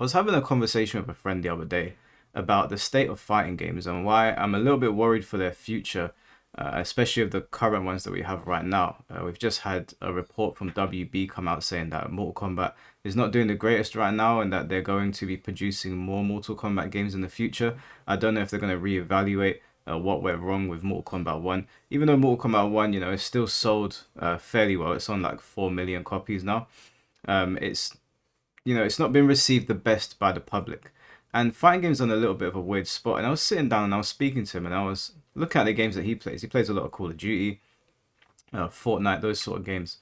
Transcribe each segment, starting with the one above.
I was having a conversation with a friend the other day about the state of fighting games and why I'm a little bit worried for their future, especially of the current ones that we have right now. We've just had a report from WB come out saying that Mortal Kombat is not doing the greatest right now and that they're going to be producing more Mortal Kombat games in the future. I don't know if they're going to reevaluate what went wrong with Mortal Kombat 1. Even though Mortal Kombat 1, is still sold fairly well. It's on like 4 million copies now. It's it's not been received the best by the public. And fighting games on a little bit of a weird spot. And I was sitting down and I was speaking to him and I was looking at the games that he plays. He plays a lot of Call of Duty, Fortnite, those sort of games.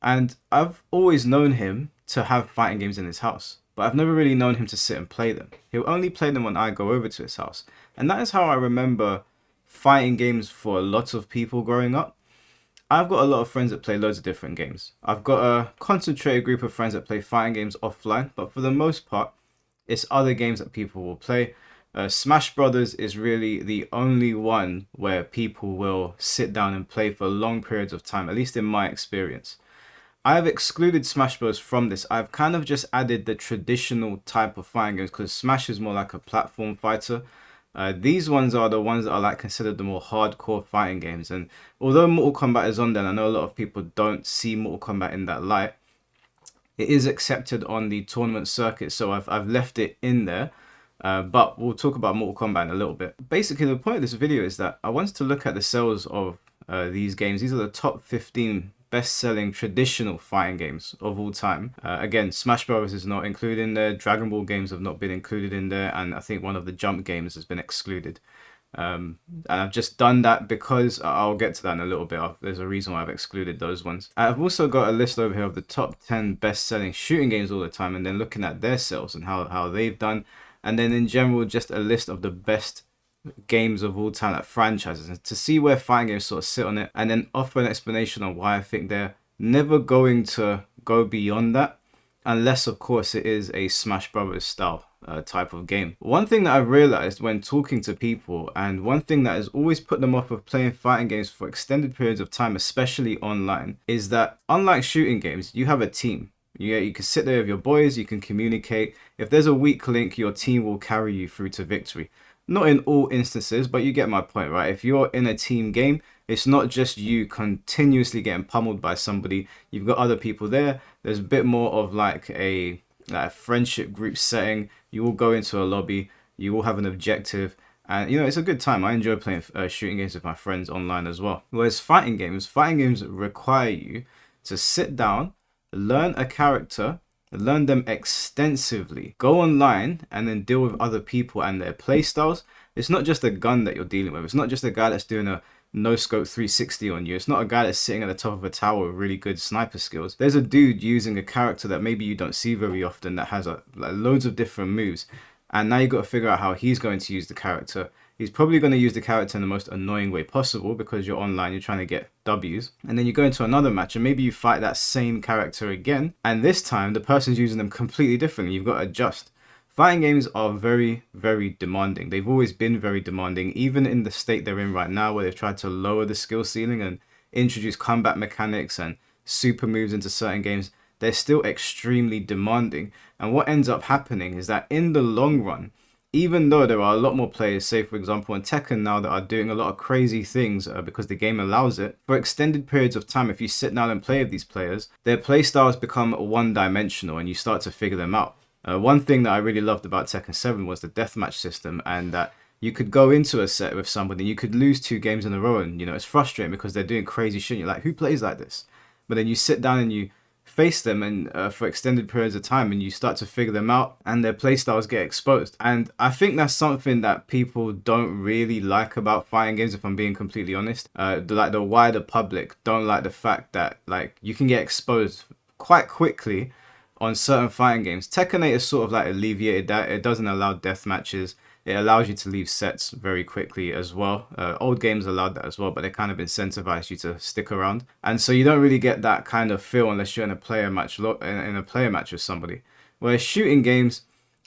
And I've always known him to have fighting games in his house, but I've never really known him to sit and play them. He'll only play them when I go over to his house. And that is how I remember fighting games for a lot of people growing up. I've got a lot of friends that play loads of different games. I've got a concentrated group of friends that play fighting games offline, but for the most part, it's other games that people will play. Smash Brothers is really the only one where people will sit down and play for long periods of time, at least in my experience. I've excluded Smash Bros from this. I've kind of just added the traditional type of fighting games because Smash is more like a platform fighter. These ones are the ones that are like considered the more hardcore fighting games. And although Mortal Kombat is on there, and I know a lot of people don't see Mortal Kombat in that light, it is accepted on the tournament circuit, so I've left it in there. But we'll talk about Mortal Kombat in a little bit. Basically, the point of this video is that I wanted to look at the sales of these games. These are the top 15 best-selling traditional fighting games of all time. Again, Smash Bros is not included in there. Dragon Ball games have not been included in there, and I think one of the Jump games has been excluded. And I've just done that because I'll get to that in a little bit. There's a reason why I've excluded those ones. I've also got a list over here of the top 10 best-selling shooting games all the time, and then looking at their sales and how they've done, and then in general just a list of the best games of all time, like franchises, and to see where fighting games sort of sit on it, and then offer an explanation on why I think they're never going to go beyond that, unless of course it is a Smash Brothers style type of game. One thing that I've realized when talking to people, and one thing that has always put them off of playing fighting games for extended periods of time, especially online, is that unlike shooting games, you have a team. You can sit there with your boys, you can communicate. If there's a weak link, your team will carry you through to victory. Not in all instances, but you get my point, right? If you're in a team game, it's not just you continuously getting pummeled by somebody. You've got other people there. There's a bit more of like a friendship group setting. You will go into a lobby. You will have an objective. And, it's a good time. I enjoy playing shooting games with my friends online as well. Whereas fighting games require you to sit down, learn a character, learn them extensively, go online and then deal with other people and their play styles. It's not just a gun that you're dealing with. It's not just a guy that's doing a no scope 360 on you. It's not a guy that's sitting at the top of a tower with really good sniper skills. There's a dude using a character that maybe you don't see very often that has loads of different moves, and now you've got to figure out how he's going to use the character. He's probably going to use the character in the most annoying way possible because you're online, you're trying to get W's. And then you go into another match and maybe you fight that same character again. And this time the person's using them completely differently. You've got to adjust. Fighting games are very, very demanding. They've always been very demanding, even in the state they're in right now where they've tried to lower the skill ceiling and introduce combat mechanics and super moves into certain games. They're still extremely demanding. And what ends up happening is that in the long run, even though there are a lot more players, say for example in Tekken now, that are doing a lot of crazy things because the game allows it, for extended periods of time, if you sit down and play with these players, their play styles become one-dimensional and you start to figure them out. One thing that I really loved about Tekken 7 was the deathmatch system, and that you could go into a set with somebody, you could lose 2 games in a row, and it's frustrating because they're doing crazy shit. You're like, who plays like this? But then you sit down and you face them and for extended periods of time, and you start to figure them out and their playstyles get exposed. And I think that's something that people don't really like about fighting games, if I'm being completely honest. The wider public don't like the fact that you can get exposed quite quickly on certain fighting games. Tekken 8 is sort of alleviated that. It doesn't allow death matches. It allows you to leave sets very quickly as well. Old games allowed that as well, but they kind of incentivize you to stick around. And so you don't really get that kind of feel unless you're in a player match with somebody. Whereas shooting games,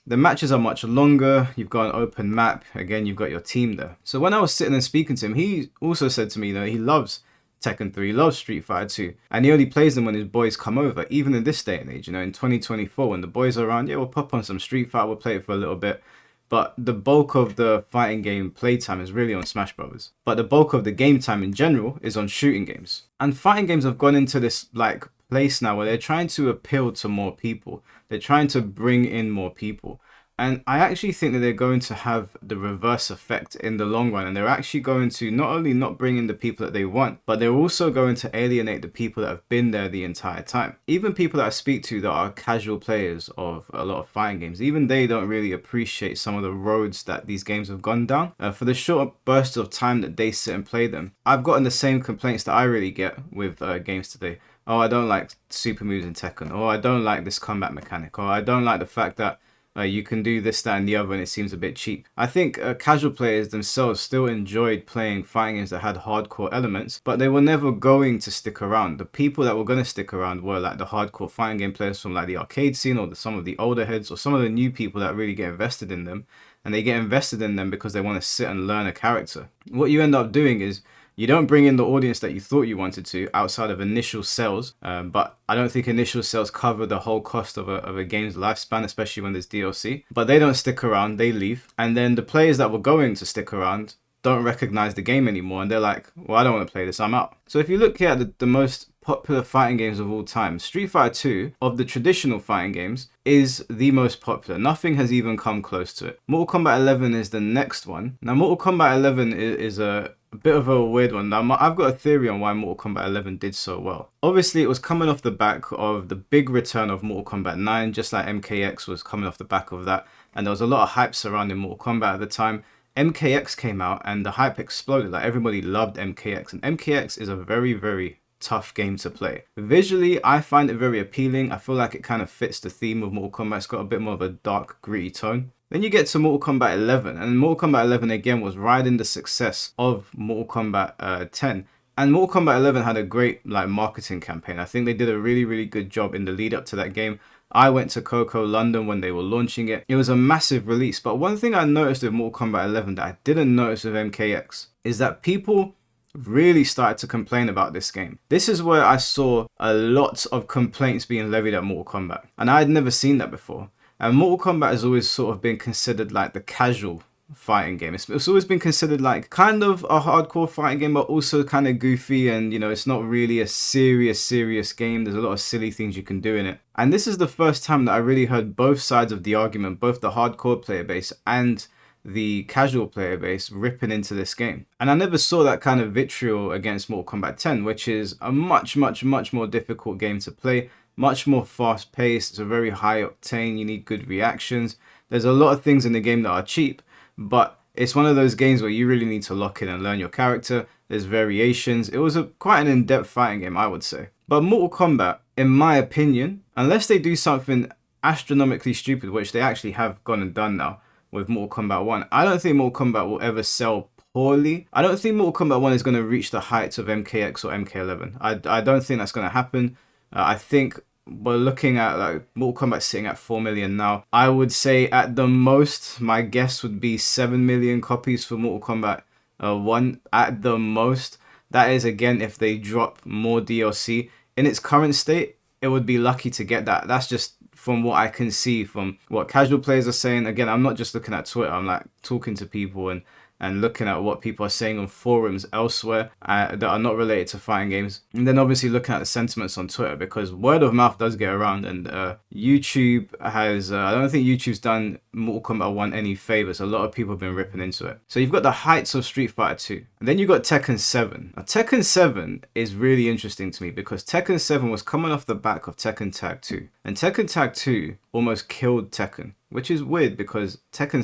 the matches are much longer. You've got an open map. Again, you've got your team there. So when I was sitting and speaking to him, he also said to me that he loves Tekken 3, loves Street Fighter 2, and he only plays them when his boys come over. Even in this day and age, you know, in 2024, when the boys are around, yeah, we'll pop on some Street Fighter, we'll play it for a little bit. But the bulk of the fighting game playtime is really on Smash Brothers. But the bulk of the game time in general is on shooting games. And fighting games have gone into this like place now where they're trying to appeal to more people. They're trying to bring in more people. And I actually think that they're going to have the reverse effect in the long run. And they're actually going to not only not bring in the people that they want, but they're also going to alienate the people that have been there the entire time. Even people that I speak to that are casual players of a lot of fighting games, even they don't really appreciate some of the roads that these games have gone down. For the short bursts of time that they sit and play them, I've gotten the same complaints that I really get with games today. Oh, I don't like super moves in Tekken. Or I don't like this combat mechanic. Or I don't like the fact that you can do this, that, and the other, and it seems a bit cheap. I think casual players themselves still enjoyed playing fighting games that had hardcore elements, but they were never going to stick around. The people that were going to stick around were like the hardcore fighting game players from like the arcade scene, or some of the older heads, or some of the new people that really get invested in them. And they get invested in them because they want to sit and learn a character. What you end up doing is you don't bring in the audience that you thought you wanted to outside of initial sales, but I don't think initial sales cover the whole cost of a game's lifespan, especially when there's DLC. But they don't stick around, they leave. And then the players that were going to stick around don't recognize the game anymore, and they're like, well, I don't want to play this, I'm out. So if you look here at the most popular fighting games of all time, Street Fighter 2, of the traditional fighting games, is the most popular. Nothing has even come close to it. Mortal Kombat 11 is the next one. Now, Mortal Kombat 11 is a bit of a weird one. Now, I've got a theory on why Mortal Kombat 11 did so well. Obviously, it was coming off the back of the big return of Mortal Kombat 9, just like MKX was coming off the back of that. And there was a lot of hype surrounding Mortal Kombat at the time. MKX came out and the hype exploded. Like, everybody loved MKX. And MKX is a very, very tough game to play. Visually, I find it very appealing. I feel like it kind of fits the theme of Mortal Kombat. It's got a bit more of a dark, gritty tone. Then you get to Mortal Kombat 11, and Mortal Kombat 11 again was riding the success of Mortal Kombat 10. And Mortal Kombat 11 had a great like marketing campaign. I think they did a really, really good job in the lead up to that game. I went to Coco London when they were launching it. It was a massive release. But one thing I noticed with Mortal Kombat 11 that I didn't notice with MKX is that people really started to complain about this game. This is where I saw a lot of complaints being levied at Mortal Kombat. And I had never seen that before. And Mortal Kombat has always sort of been considered like the casual fighting game. It's always been considered like kind of a hardcore fighting game, but also kind of goofy, and you know, it's not really a serious game. There's a lot of silly things you can do in it. And this is the first time that I really heard both sides of the argument, both the hardcore player base and the casual player base ripping into this game. And I never saw that kind of vitriol against Mortal Kombat 10, which is a much more difficult game to play. Much more fast paced. It's a very high octane. You need good reactions. There's a lot of things in the game that are cheap, but it's one of those games where you really need to lock in and learn your character. There's variations. It was quite an in-depth fighting game, I would say. But Mortal Kombat, in my opinion, unless they do something astronomically stupid, which they actually have gone and done now with Mortal Kombat 1, I don't think Mortal Kombat will ever sell poorly. I don't think Mortal Kombat 1 is going to reach the heights of MKX or MK11. I don't think that's going to happen. I think we're looking at like Mortal Kombat sitting at 4 million now. I would say at the most, my guess would be 7 million copies for Mortal Kombat 1 at the most. That is, again, if they drop more DLC. In its current state, it would be lucky to get that. That's just from what I can see, from what casual players are saying. Again, I'm not just looking at Twitter. I'm like talking to people and looking at what people are saying on forums elsewhere that are not related to fighting games. And then obviously looking at the sentiments on Twitter, because word of mouth does get around, and YouTube has, I don't think YouTube's done Mortal Kombat 1 any favors. A lot of people have been ripping into it. So you've got the heights of Street Fighter 2. And then you've got Tekken 7. Now Tekken 7 is really interesting to me because Tekken 7 was coming off the back of Tekken Tag 2. And Tekken Tag 2 almost killed Tekken, which is weird because Tekken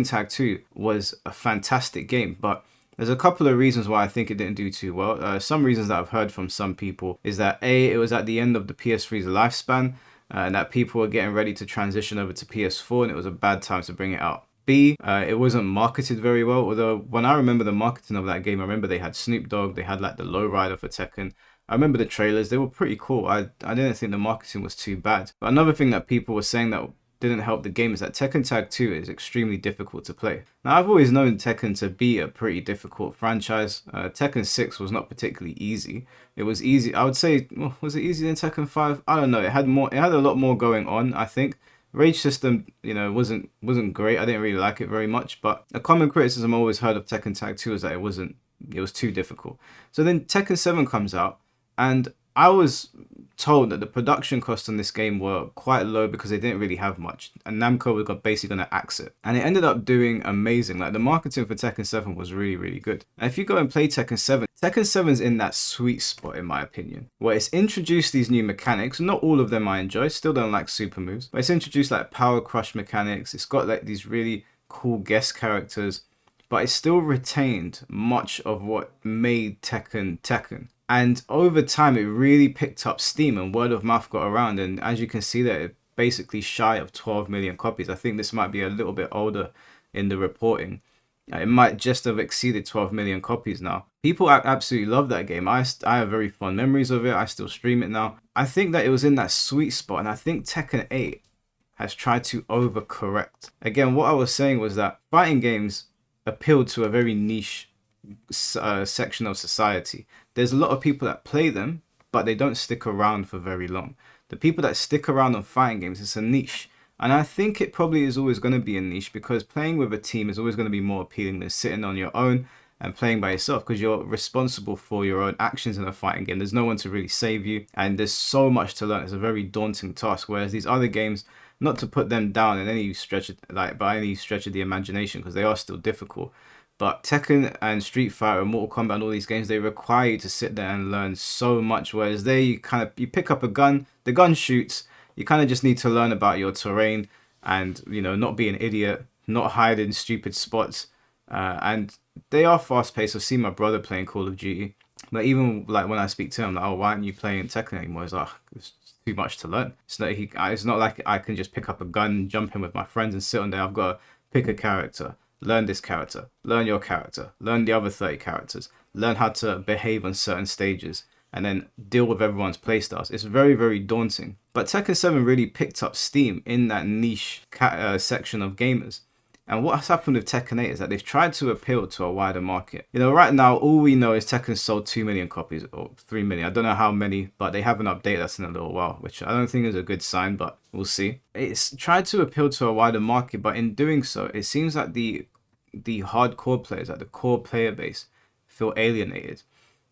Tag 2 was a fantastic game, but there's a couple of reasons why I think it didn't do too well. Some reasons that I've heard from some people is that A, it was at the end of the PS3's lifespan, and that people were getting ready to transition over to PS4, and it was a bad time to bring it out. B, it wasn't marketed very well, although when I remember the marketing of that game, I remember they had Snoop Dogg, they had like the lowrider for Tekken. I remember the trailers, they were pretty cool. I didn't think the marketing was too bad. But another thing that people were saying that didn't help the game is that Tekken Tag 2 is extremely difficult to play. Now, I've always known Tekken to be a pretty difficult franchise. Tekken 6 was not particularly easy. It was easy, I would say, well, was it easier than Tekken 5? I don't know. It had a lot more going on, I think. Rage system, wasn't great. I didn't really like it very much, but a common criticism I always heard of Tekken Tag 2 is that it was too difficult. So then Tekken 7 comes out, and I was told that the production costs on this game were quite low because they didn't really have much, and Namco was basically going to axe it, and it ended up doing amazing. Like, the marketing for Tekken 7 was really, really good. And if you go and play Tekken 7's in that sweet spot, in my opinion, where it's introduced these new mechanics. Not all of them I enjoy, still don't like super moves, but it's introduced like power crush mechanics. It's got like these really cool guest characters, but it still retained much of what made Tekken Tekken. And over time, it really picked up steam and word of mouth got around. And as you can see that, it basically shy of 12 million copies. I think this might be a little bit older in the reporting. It might just have exceeded 12 million copies now. People absolutely love that game. I have very fond memories of it. I still stream it now. I think that it was in that sweet spot. And I think Tekken 8 has tried to overcorrect. Again, what I was saying was that fighting games appealed to a very niche section of society. There's a lot of people that play them, but they don't stick around for very long. The people that stick around on fighting games, it's a niche. And I think it probably is always going to be a niche, because playing with a team is always going to be more appealing than sitting on your own and playing by yourself, because you're responsible for your own actions in a fighting game. There's no one to really save you, and there's so much to learn. It's a very daunting task, whereas these other games, not to put them down in any stretch, like by any stretch of the imagination, because they are still difficult, but Tekken and Street Fighter and Mortal Kombat and all these games, they require you to sit there and learn so much. Whereas there, you pick up a gun, the gun shoots, you kind of just need to learn about your terrain and, not be an idiot, not hide in stupid spots. And they are fast paced. I've seen my brother playing Call of Duty, but even like when I speak to him, like, oh, why aren't you playing Tekken anymore? He's like, it's too much to learn. It's not like I can just pick up a gun, jump in with my friends and sit on there. I've got to pick a character. Learn this character, learn your character, learn the other 30 characters, learn how to behave on certain stages, and then deal with everyone's playstyles. It's very, very daunting. But Tekken 7 really picked up steam in that niche section of gamers. And what's happened with Tekken 8 is that they've tried to appeal to a wider market. Right now, all we know is Tekken sold 2 million copies, or 3 million. I don't know how many, but they haven't updated us in a little while, which I don't think is a good sign, but we'll see. It's tried to appeal to a wider market, but in doing so, it seems like the hardcore players, like the core player base, feel alienated.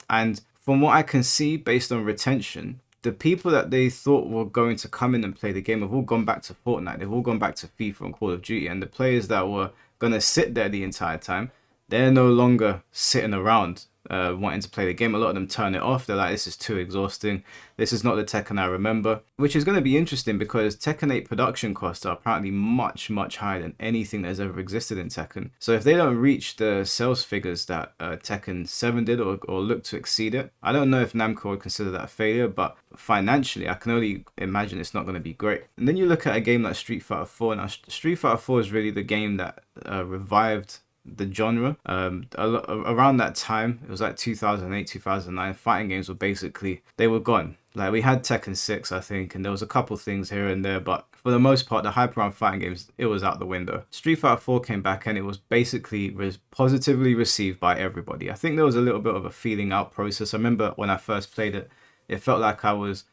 And from what I can see, based on retention, the people that they thought were going to come in and play the game have all gone back to Fortnite. They've all gone back to FIFA and Call of Duty. And the players that were going to sit there the entire time, they're no longer sitting around wanting to play the game. A lot of them turn it off. They're like, this is too exhausting. This is not the Tekken I remember. Which is going to be interesting, because Tekken 8 production costs are apparently much, much higher than anything that has ever existed in Tekken. So if they don't reach the sales figures that Tekken 7 did, or look to exceed it, I don't know if Namco would consider that a failure, but financially, I can only imagine it's not going to be great. And then you look at a game like Street Fighter 4. Now, Street Fighter 4 is really the game that revived the genre. Around that time, it was like 2008, 2009, fighting games were basically, they were gone. Like, we had Tekken 6, I think, and there was a couple things here and there, but for the most part, the hype around fighting games, it was out the window. Street Fighter 4 came back, and it was basically positively received by everybody. I think there was a little bit of a feeling out process. I remember when I first played it, it felt like I was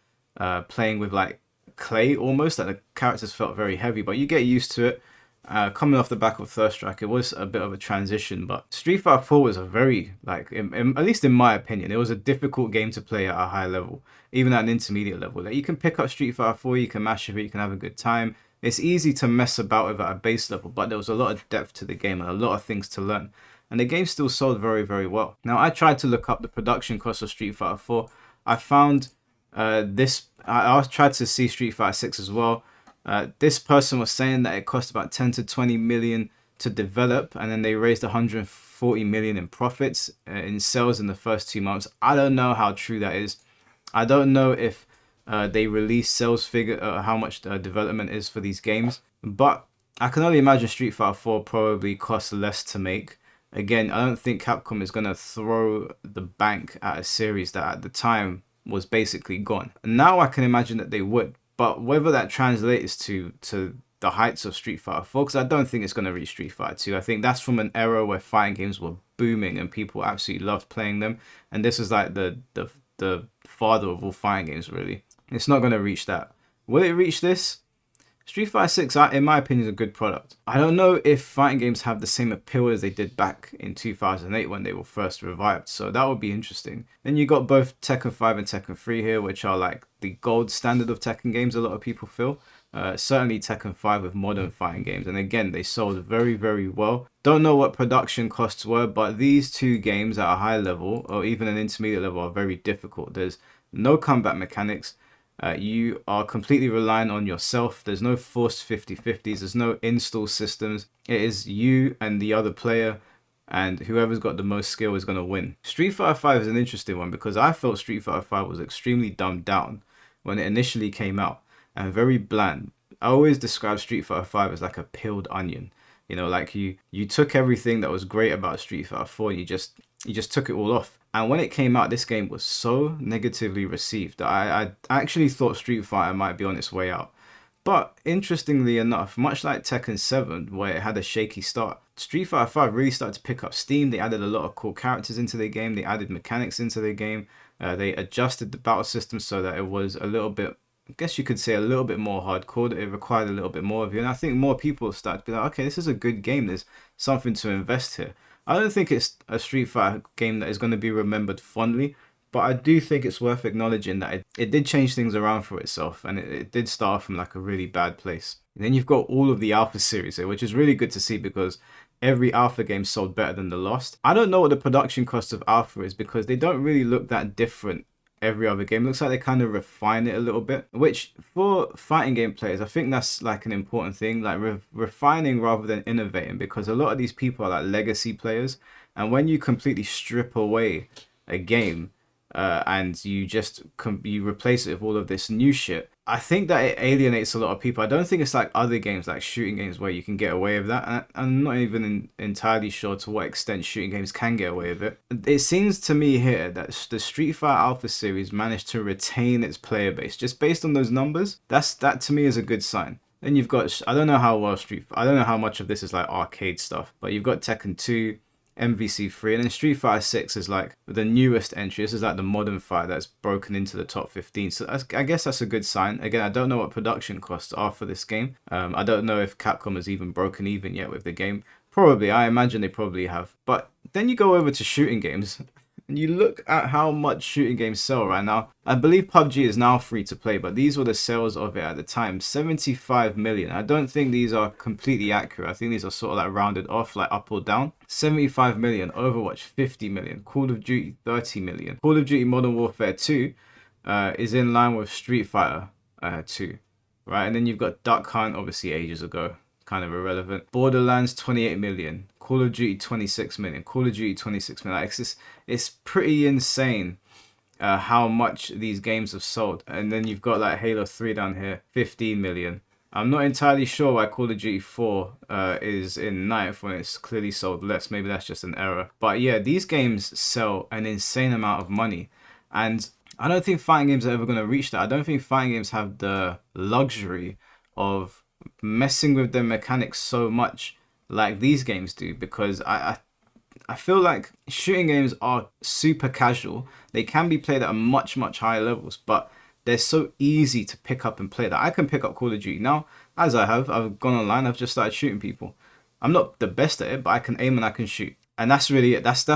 playing with like clay almost, like the characters felt very heavy, but you get used to it. Coming off the back of Thirst Strike, it was a bit of a transition, but Street Fighter 4 was a very, like, at least in my opinion, it was a difficult game to play at a high level, even at an intermediate level. Like, you can pick up Street Fighter 4, you can mash it, you can have a good time. It's easy to mess about with at a base level, but there was a lot of depth to the game and a lot of things to learn. And the game still sold very, very well. Now, I tried to look up the production cost of Street Fighter 4. I found this, I tried to see Street Fighter 6 as well. This person was saying that it cost about 10 to 20 million to develop, and then they raised 140 million in profits in sales in the first 2 months. I don't know how true that is. I don't know if they release sales figure, how much development is for these games, but I can only imagine Street Fighter 4 probably costs less to make. Again, I don't think Capcom is going to throw the bank at a series that at the time was basically gone. And now I can imagine that they would. But whether that translates to the heights of Street Fighter 4, because I don't think it's going to reach Street Fighter 2. I think that's from an era where fighting games were booming and people absolutely loved playing them. And this is like the father of all fighting games, really. It's not going to reach that. Will it reach this? Street Fighter 6, in my opinion, is a good product. I don't know if fighting games have the same appeal as they did back in 2008 when they were first revived, so that would be interesting. Then you got both Tekken 5 and Tekken 3 here, which are like the gold standard of Tekken games, a lot of people feel. Certainly Tekken 5 with modern fighting games, and again, they sold very, very well. Don't know what production costs were, but these two games at a high level, or even an intermediate level, are very difficult. There's no combat mechanics. You are completely relying on yourself. There's no forced 50-50s. There's no install systems. It is you and the other player, and whoever's got the most skill is going to win. Street Fighter 5 is an interesting one because I felt Street Fighter 5 was extremely dumbed down when it initially came out and very bland. I always describe Street Fighter 5 as like a peeled onion. You know, like you took everything that was great about Street Fighter 4 and you just took it all off. And when it came out, this game was so negatively received that I actually thought Street Fighter might be on its way out. But interestingly enough, much like Tekken 7, where it had a shaky start, Street Fighter 5 really started to pick up steam. They added a lot of cool characters into their game. They added mechanics into their game. They adjusted the battle system so that it was a little bit, I guess you could say, a little bit more hardcore. It required a little bit more of you. And I think more people start to be like, okay, this is a good game. There's something to invest here. I don't think it's a Street Fighter game that is going to be remembered fondly, but I do think it's worth acknowledging that it did change things around for itself, and it did start from like a really bad place. And then you've got all of the Alpha series here, which is really good to see because every Alpha game sold better than the last. I don't know what the production cost of Alpha is because they don't really look that different every other game. It looks like they kind of refine it a little bit, which for fighting game players, I think that's like an important thing, like refining rather than innovating, because a lot of these people are like legacy players, and when you completely strip away a game and you replace it with all of this new shit, I think that it alienates a lot of people. I don't think it's like other games, like shooting games, where you can get away with that. And I'm not even entirely sure to what extent shooting games can get away with it. It seems to me here that the Street Fighter Alpha series managed to retain its player base just based on those numbers. That to me is a good sign. Then you've got, I don't know how well I don't know how much of this is like arcade stuff, but you've got Tekken 2, MVC3, and then Street Fighter 6 is like the newest entry. This is like the modern fighter that's broken into the top 15. So I guess that's a good sign. Again, I don't know what production costs are for this game. I don't know if Capcom has even broken even yet with the game. Probably, I imagine they probably have. But then you go over to shooting games and you look at how much shooting games sell right now. I believe PUBG is now free to play, but these were the sales of it at the time. 75 million. I don't think these are completely accurate. I think these are sort of like rounded off, like up or down. 75 million. Overwatch 50 million. Call of Duty 30 million. Call of Duty Modern Warfare 2 is in line with Street Fighter 2. Right, and then you've got Duck Hunt, obviously ages ago. Kind of irrelevant. Borderlands 28 million. Call of Duty 26 million. Call of Duty 26 million. Like, it's pretty insane how much these games have sold. And then you've got like Halo 3 down here, 15 million. I'm not entirely sure why Call of Duty 4 is in ninth when it's clearly sold less. Maybe that's just an error. But yeah, these games sell an insane amount of money. And I don't think fighting games are ever going to reach that. I don't think fighting games have the luxury of messing with their mechanics so much like these games do, because I feel like shooting games are super casual. They can be played at a much higher levels, but they're so easy to pick up and play that I can pick up Call of Duty now. As I've gone online, I've just started shooting people. I'm not the best at it, but I can aim and I can shoot, and that's really it. That's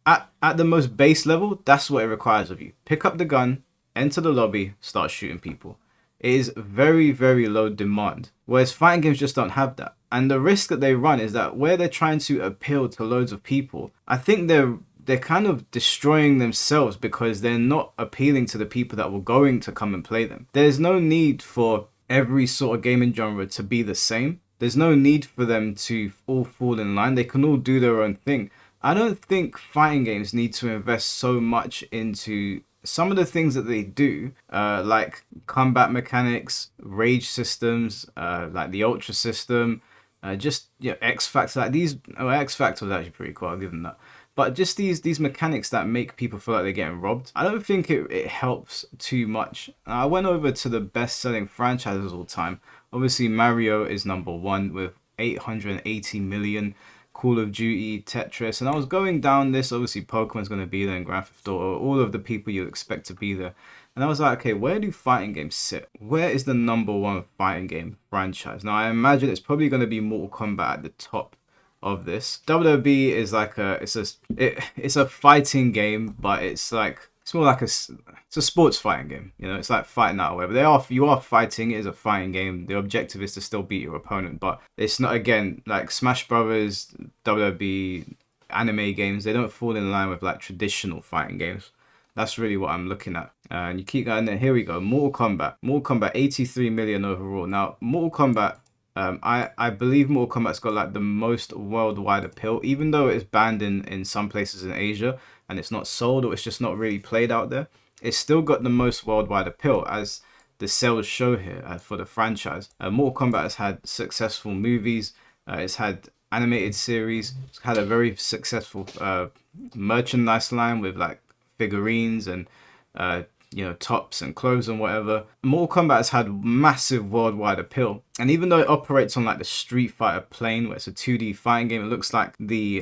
at the most base level. That's what it requires of you. Pick up the gun, enter the lobby, start shooting people. It is very low demand, whereas fighting games just don't have that. And the risk that they run is that where they're trying to appeal to loads of people, I think they're kind of destroying themselves because they're not appealing to the people that were going to come and play them. There's no need for every sort of gaming genre to be the same. There's no need for them to all fall in line. They can all do their own thing. I don't think fighting games need to invest so much into some of the things that they do, like combat mechanics, rage systems, like the Ultra system, X Factor. Like these, X Factor was actually pretty cool. I'll give them that. But just these mechanics that make people feel like they're getting robbed, I don't think it helps too much. I went over to the best-selling franchises all time, Obviously, Mario is number one with 880 million. Call of Duty, Tetris, and I was going down this. Obviously, Pokemon's going to be there, and Grand Theft Auto, all of the people you expect to be there. And I was like, okay, where do fighting games sit? Where is the number one fighting game franchise? Now, I imagine it's probably going to be Mortal Kombat at the top of this. WWE is like it's a fighting game, but it's more like it's a sports fighting game. You know, it's like fighting out or whatever. You are fighting. It is a fighting game. The objective is to still beat your opponent, but it's not, again, like Smash Brothers, WWE, anime games. They don't fall in line with like traditional fighting games. That's really what I'm looking at. And you keep going there. Here we go. Mortal Kombat. Mortal Kombat, 83 million overall. Now, Mortal Kombat, I believe Mortal Kombat's got like the most worldwide appeal, even though it's banned in some places in Asia and it's not sold, or it's just not really played out there. It's still got the most worldwide appeal, as the sales show here for the franchise. Mortal Kombat has had successful movies. It's had animated series. It's had a very successful merchandise line with like figurines and tops and clothes and whatever. Mortal Kombat has had massive worldwide appeal, and even though it operates on like the Street Fighter plane, where it's a 2D fighting game, it looks like the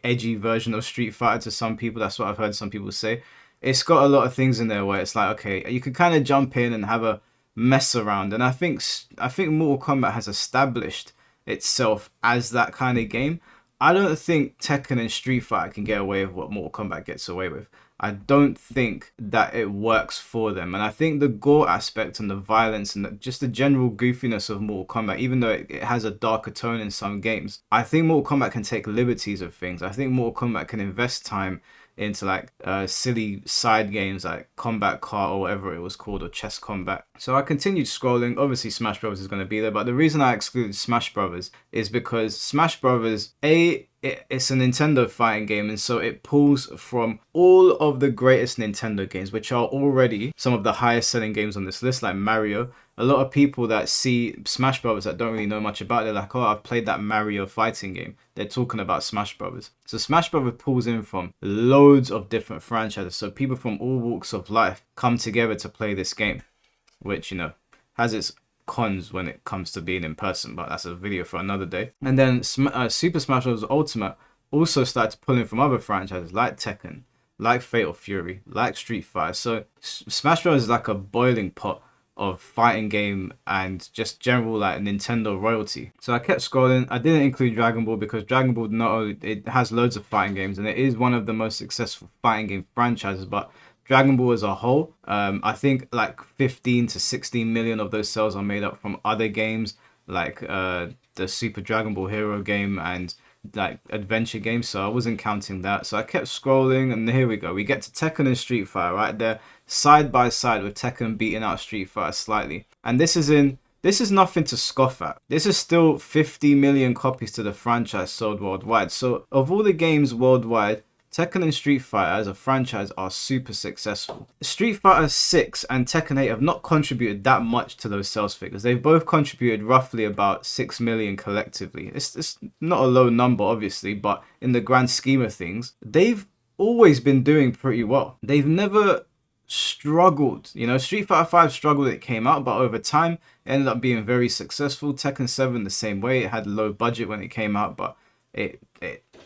edgy version of Street Fighter to some people. That's what I've heard some people say. It's got a lot of things in there where it's like, okay, you can kind of jump in and have a mess around, and I think Mortal Kombat has established itself as that kind of game. I don't think Tekken and Street Fighter can get away with what Mortal Kombat gets away with. I don't think that it works for them. And I think the gore aspect and the violence and just the general goofiness of Mortal Kombat, even though it has a darker tone in some games, I think Mortal Kombat can take liberties of things. I think Mortal Kombat can invest time into like silly side games like Combat Car or whatever it was called, or Chess Combat. So I continued scrolling. Obviously Smash Brothers is going to be there, but the reason I excluded Smash Brothers is because Smash Brothers, it's a Nintendo fighting game, and so it pulls from all of the greatest Nintendo games, which are already some of the highest selling games on this list, like Mario. A lot of people that see Smash Brothers that don't really know much about it, they're like, oh, I've played that Mario fighting game. They're talking about Smash Brothers. So Smash Brothers pulls in from loads of different franchises. So people from all walks of life come together to play this game, which, has its cons when it comes to being in person, but that's a video for another day. And then Super Smash Bros. Ultimate also started pulling from other franchises like Tekken, like Fatal Fury, like Street Fighter. So Smash Bros. Is like a boiling pot of fighting game and just general like Nintendo royalty. So I kept scrolling. I didn't include Dragon Ball because Dragon Ball, not only it has loads of fighting games and it is one of the most successful fighting game franchises, but Dragon Ball as a whole, I think like 15 to 16 million of those sales are made up from other games like the Super Dragon Ball Hero game and like adventure games, so I wasn't counting that. So I kept scrolling, and here we go. We get to Tekken and Street Fighter right there, side by side, with Tekken beating out Street Fighter slightly. And this is nothing to scoff at. This is still 50 million copies to the franchise sold worldwide. So of all the games worldwide, Tekken and Street Fighter as a franchise are super successful. Street Fighter 6 and Tekken 8 have not contributed that much to those sales figures. They've both contributed roughly about 6 million collectively. It's not a low number, obviously, but in the grand scheme of things, they've always been doing pretty well. They've never struggled. Street Fighter 5 struggled when it came out, but over time, it ended up being very successful. Tekken 7 the same way. It had a low budget when it came out, but it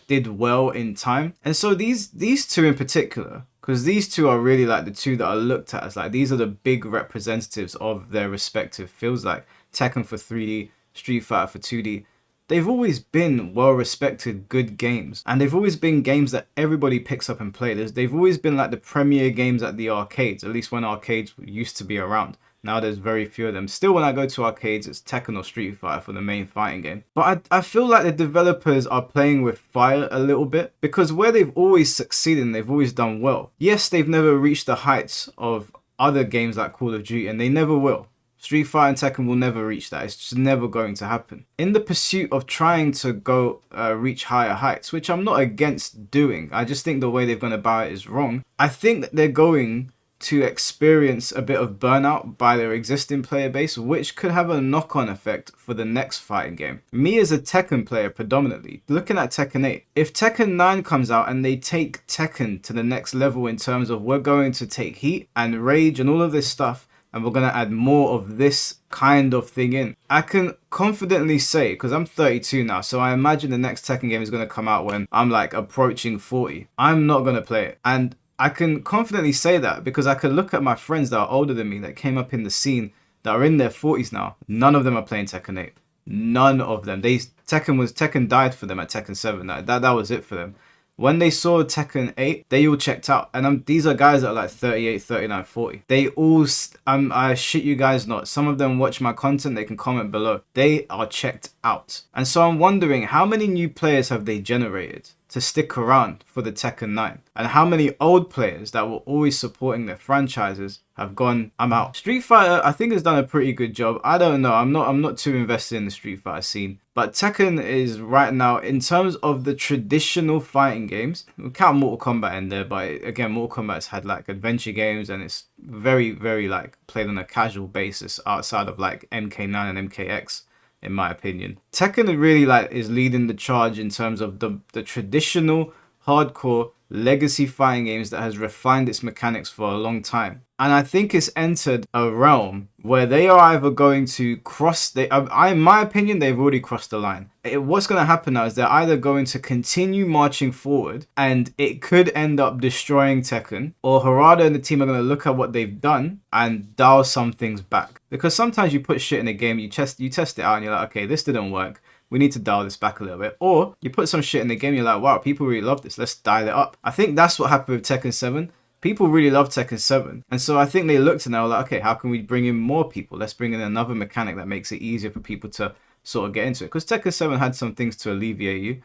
did well in time. And so these two in particular, because these two are really like the two that are looked at as like these are the big representatives of their respective fields, like Tekken for 3D, Street Fighter for 2D. They've always been well-respected, good games, and they've always been games that everybody picks up and plays. They've always been like the premier games at the arcades, at least when arcades used to be around. Now there's very few of them. Still, when I go to arcades, it's Tekken or Street Fighter for the main fighting game. But I feel like the developers are playing with fire a little bit, because where they've always succeeded and they've always done well. Yes, they've never reached the heights of other games like Call of Duty, and they never will. Street Fighter and Tekken will never reach that. It's just never going to happen. In the pursuit of trying to go reach higher heights, which I'm not against doing, I just think the way they've gone about it is wrong. I think that they're going to experience a bit of burnout by their existing player base, which could have a knock-on effect for the next fighting game. Me as a Tekken player predominantly, looking at Tekken 8, if Tekken 9 comes out and they take Tekken to the next level in terms of we're going to take heat and rage and all of this stuff, and we're going to add more of this kind of thing in. I can confidently say, because I'm 32 now, so I imagine the next Tekken game is going to come out when I'm like approaching 40. I'm not going to play it. And I can confidently say that because I can look at my friends that are older than me that came up in the scene that are in their 40s now. None of them are playing Tekken 8. None of them. Tekken died for them at Tekken 7. That was it for them. When they saw Tekken 8, they all checked out. And these are guys that are like 38, 39, 40. They all, I shit you guys not. Some of them watch my content, they can comment below. They are checked out. And so I'm wondering, how many new players have they generated to stick around for the Tekken 9? And how many old players that were always supporting their franchises have gone, I'm out? Street Fighter, I think, has done a pretty good job. I don't know. I'm not too invested in the Street Fighter scene. But Tekken is right now, in terms of the traditional fighting games, we count Mortal Kombat in there, but again, Mortal Kombat's had like adventure games and it's very, very like played on a casual basis outside of like MK9 and MKX. In my opinion, Tekken really like is leading the charge in terms of the traditional hardcore legacy fighting games that has refined its mechanics for a long time. And I think it's entered a realm where they are either going to cross, in my opinion, they've already crossed the line. What's going to happen now is they're either going to continue marching forward and it could end up destroying Tekken, or Harada and the team are going to look at what they've done and dial some things back. Because sometimes you put shit in a game, you test it out and you're like, okay, this didn't work. We need to dial this back a little bit. Or you put some shit in the game, you're like, wow, people really love this. Let's dial it up. I think that's what happened with Tekken 7. People really love Tekken 7. And so I think they looked and they were like, okay, how can we bring in more people? Let's bring in another mechanic that makes it easier for people to sort of get into it. Because Tekken 7 had some things to alleviate you.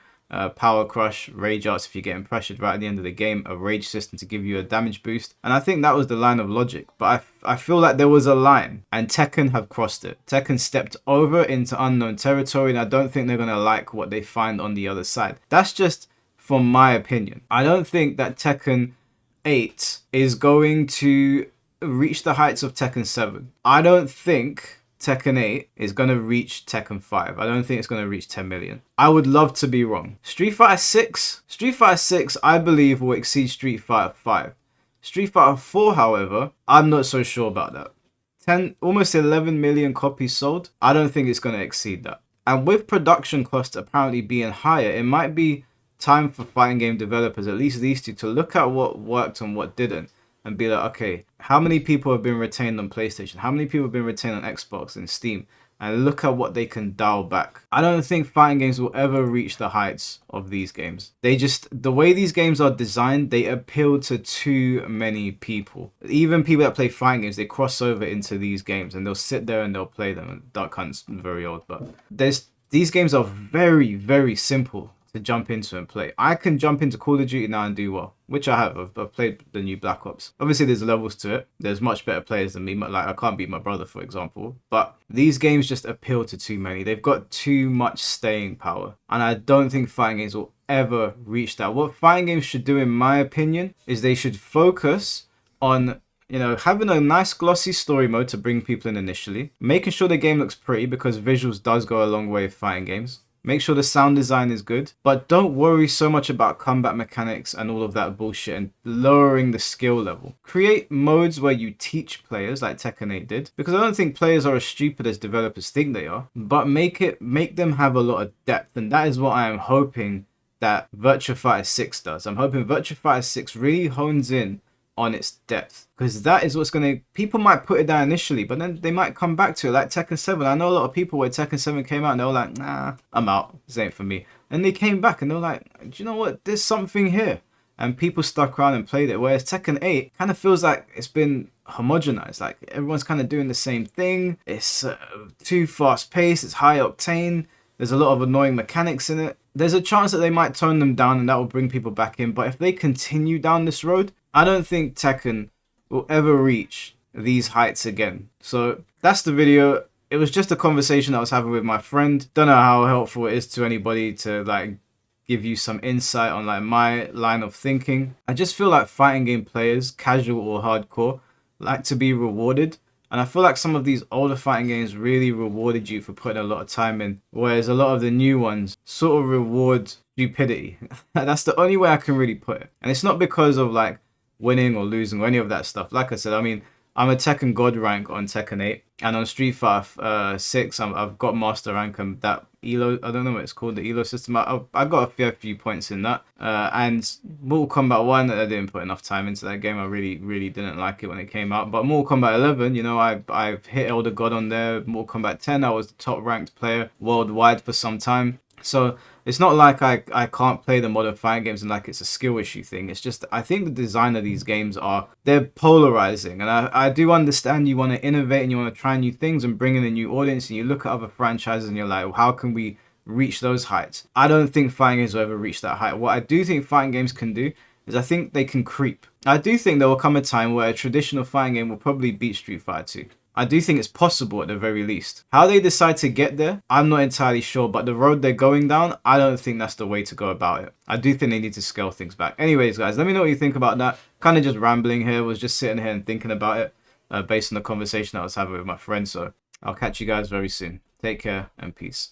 Power crush, rage arts if you're getting pressured right at the end of the game, a rage system to give you a damage boost. And I think that was the line of logic. But I feel like there was a line and Tekken have crossed it. Tekken stepped over into unknown territory and I don't think they're going to like what they find on the other side. That's just from my opinion. I don't think that Tekken 8 is going to reach the heights of Tekken 7. I don't think Tekken 8 is going to reach Tekken 5. I don't think it's going to reach 10 million. I would love to be wrong. Street Fighter 6, I believe, will exceed Street Fighter 5. Street Fighter 4, however, I'm not so sure about that. Almost 11 million copies sold. I don't think it's going to exceed that. And with production costs apparently being higher, it might be time for fighting game developers, at least these two, to look at what worked and what didn't. And be like, okay, how many people have been retained on PlayStation? How many people have been retained on Xbox and Steam? And look at what they can dial back. I don't think fighting games will ever reach the heights of these games. The way these games are designed, they appeal to too many people. Even people that play fighting games, they cross over into these games and they'll sit there and they'll play them. And Duck Hunt's very old, but these games are very, very simple to jump into and play. I can jump into Call of Duty now and do well, which I have. I've played the new Black Ops. Obviously, there's levels to it. There's much better players than me. Like, I can't beat my brother, for example. But these games just appeal to too many. They've got too much staying power. And I don't think fighting games will ever reach that. What fighting games should do, in my opinion, is they should focus on, you know, having a nice glossy story mode to bring people in initially. Making sure the game looks pretty, because visuals does go a long way with fighting games. Make sure the sound design is good, but don't worry so much about combat mechanics and all of that bullshit and lowering the skill level. Create modes where you teach players like Tekken 8 did, because I don't think players are as stupid as developers think they are, but make them have a lot of depth. And that is what I am hoping that Virtua Fighter 6 does. I'm hoping Virtua Fighter 6 really hones in on its depth, because that is what's going to, people might put it down initially, but then they might come back to it, like Tekken 7. I know a lot of people where Tekken 7 came out and they were like, nah, I'm out, this ain't for me. And they came back and they were like, do you know what, there's something here. And people stuck around and played it, whereas Tekken 8 kind of feels like it's been homogenized, like everyone's kind of doing the same thing. It's too fast paced, it's high octane, there's a lot of annoying mechanics in it. There's a chance that they might tone them down and that will bring people back in, but if they continue down this road, I don't think Tekken will ever reach these heights again. So that's the video. It was just a conversation I was having with my friend. Don't know how helpful it is to anybody to like give you some insight on like my line of thinking. I just feel like fighting game players, casual or hardcore, like to be rewarded. And I feel like some of these older fighting games really rewarded you for putting a lot of time in, whereas a lot of the new ones sort of reward stupidity. That's the only way I can really put it. And it's not because of like winning or losing or any of that stuff. Like I said, I mean, I'm a Tekken God rank on Tekken 8, and on Street Fighter 6, I've got Master rank, and that Elo, I don't know what it's called, the Elo system. I got a fair few points in that. And Mortal Kombat 1, I didn't put enough time into that game. I really didn't like it when it came out. But Mortal Kombat 11, you know, I've hit Elder God on there. Mortal Kombat 10, I was the top ranked player worldwide for some time. So it's not like I can't play the modern fighting games and like it's a skill issue thing. It's just I think the design of these games they're polarizing, and I do understand you want to innovate and you want to try new things and bring in a new audience, and you look at other franchises and you're like, well, how can we reach those heights? I don't think fighting games will ever reach that height. What I do think fighting games can do is I think they can creep. I do think there will come a time where a traditional fighting game will probably beat Street Fighter 2. I do think it's possible at the very least. How they decide to get there, I'm not entirely sure, but the road they're going down, I don't think that's the way to go about it. I do think they need to scale things back. Anyways, guys, let me know what you think about that. Kind of just rambling here, was just sitting here and thinking about it based on the conversation I was having with my friend. So I'll catch you guys very soon. Take care and peace.